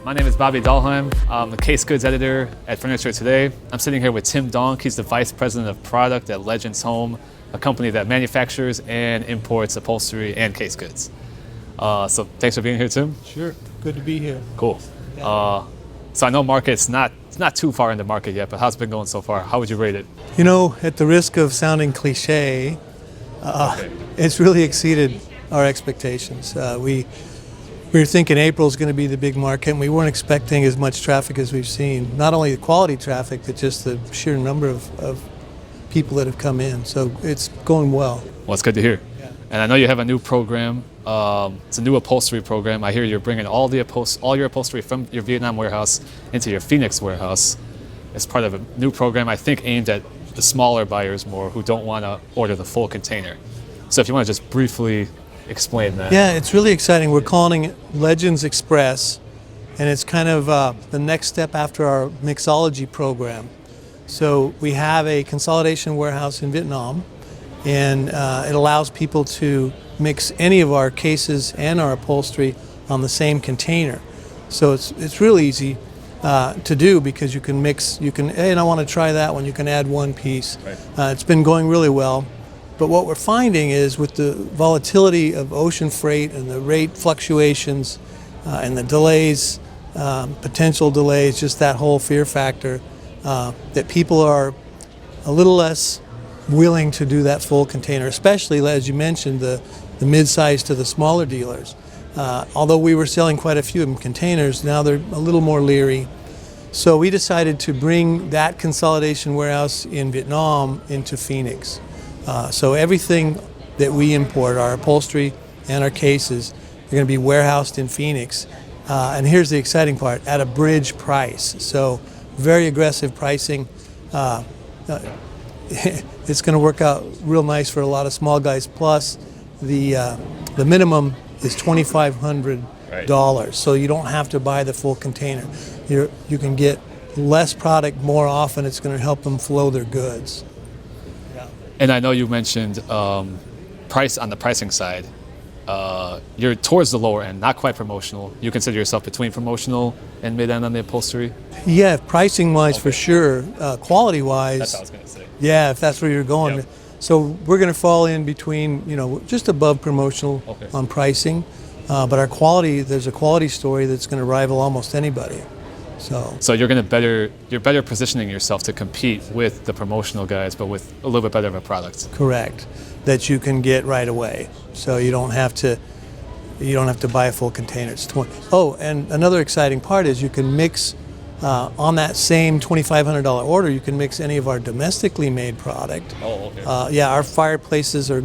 My name is Bobby Dahlheim. I'm the case goods editor at Furniture Today. I'm sitting here with Tim Donk. He's the vice president of product at Legends Home, a company that manufactures and imports upholstery and case goods. So thanks for being here, Tim. Sure, good to be here. Cool. So I know it's not too far in the market yet, but how's it been going so far? How would you rate it? You know, at the risk of sounding cliche, it's really exceeded our expectations. We were thinking April is going to be the big market, and we weren't expecting as much traffic as we've seen. Not only the quality traffic, but just the sheer number of people that have come in. So it's going well. Well, it's good to hear. Yeah. And I know you have a new program. It's a new upholstery program. I hear you're bringing all your upholstery from your Vietnam warehouse into your Phoenix warehouse as part of a new program, I think aimed at the smaller buyers more who don't want to order the full container. So if you want to just briefly explain that. Yeah, it's really exciting. We're calling it Legends Express, and it's kind of the next step after our Mixology program. So we have a consolidation warehouse in Vietnam, and it allows people to mix any of our cases and our upholstery on the same container. So it's really easy to do because you can mix, hey, and I want to try that one, you can add one piece. Right. It's been going really well. But what we're finding is with the volatility of ocean freight and the rate fluctuations and the delays, potential delays, just that whole fear factor, that people are a little less willing to do that full container, especially, as you mentioned, the mid-size to the smaller dealers. Although we were selling quite a few of them containers, now they're a little more leery. So we decided to bring that consolidation warehouse in Vietnam into Phoenix. So everything that we import, our upholstery and our cases, are going to be warehoused in Phoenix. And here's the exciting part, at a bridge price. So very aggressive pricing. It's going to work out real nice for a lot of small guys. Plus, the minimum is $2,500. Right. So you don't have to buy the full container. You can get less product more often. It's going to help them flow their goods. And I know you mentioned price on the pricing side. You're towards the lower end, not quite promotional. You consider yourself between promotional and mid-end on the upholstery? Yeah, pricing-wise, okay, for sure. Quality-wise, that's what I was going to say. Yeah, if that's where you're going. Yep. So we're going to fall in between, just above promotional, okay, on pricing. But our quality, there's a quality story that's going to rival almost anybody. So you're better positioning yourself to compete with the promotional guys, but with a little bit better of a product. Correct, that you can get right away. So you don't have to buy a full container. Oh, and another exciting part is you can mix on that same $2,500 order. You can mix any of our domestically made product. Oh, okay. Yeah, our fireplaces are,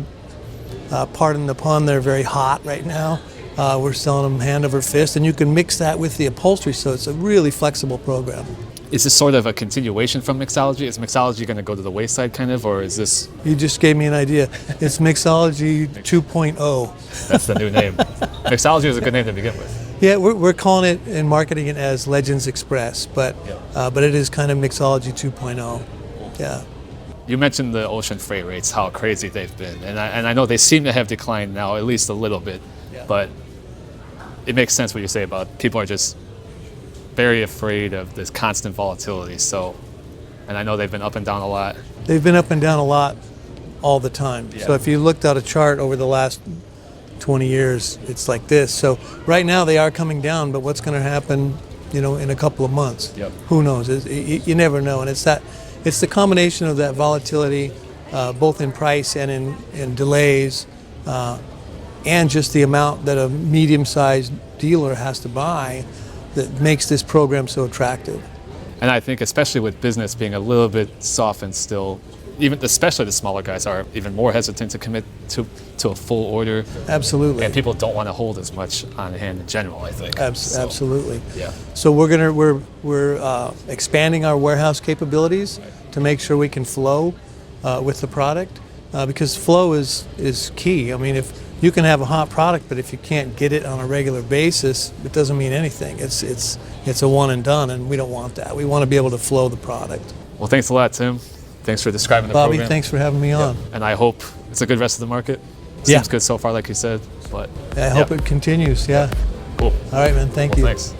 pardon the pun, they're very hot right now. We're selling them hand over fist, and you can mix that with the upholstery, so it's a really flexible program. Is this sort of a continuation from Mixology? Is Mixology going to go to the wayside, kind of, or is this? You just gave me an idea. It's Mixology 2.0. That's the new name. Mixology is a good name to begin with. Yeah, we're calling it and marketing it as Legends Express, but it is kind of Mixology 2.0. Yeah. You mentioned the ocean freight rates, how crazy they've been, and I know they seem to have declined now, at least a little bit, but it makes sense what you say about people are just very afraid of this constant volatility. So, and I know they've been up and down a lot. They've been up and down a lot all the time. Yeah. So if you looked at a chart over the last 20 years, it's like this. So right now they are coming down, but what's going to happen, in a couple of months? Yep. Who knows? You never know. And it's the combination of that volatility, both in price and in delays, and just the amount that a medium-sized dealer has to buy that makes this program so attractive. And I think especially with business being a little bit softened still, especially the smaller guys are even more hesitant to commit to a full order. Absolutely. And people don't want to hold as much on hand in general, I think. Absolutely. Yeah. So we're expanding our warehouse capabilities to make sure we can flow with the product, because flow is key. I mean, if you can have a hot product, but if you can't get it on a regular basis, it doesn't mean anything. It's a one and done, and we don't want that. We want to be able to flow the product. Well, thanks a lot, Tim. Thanks for describing the Bobby, program. thanks for having me on. And I hope it's a good rest of the market. Seems good so far, like you said. But I hope it continues, yeah. Cool. All right, man, thank you. Thanks.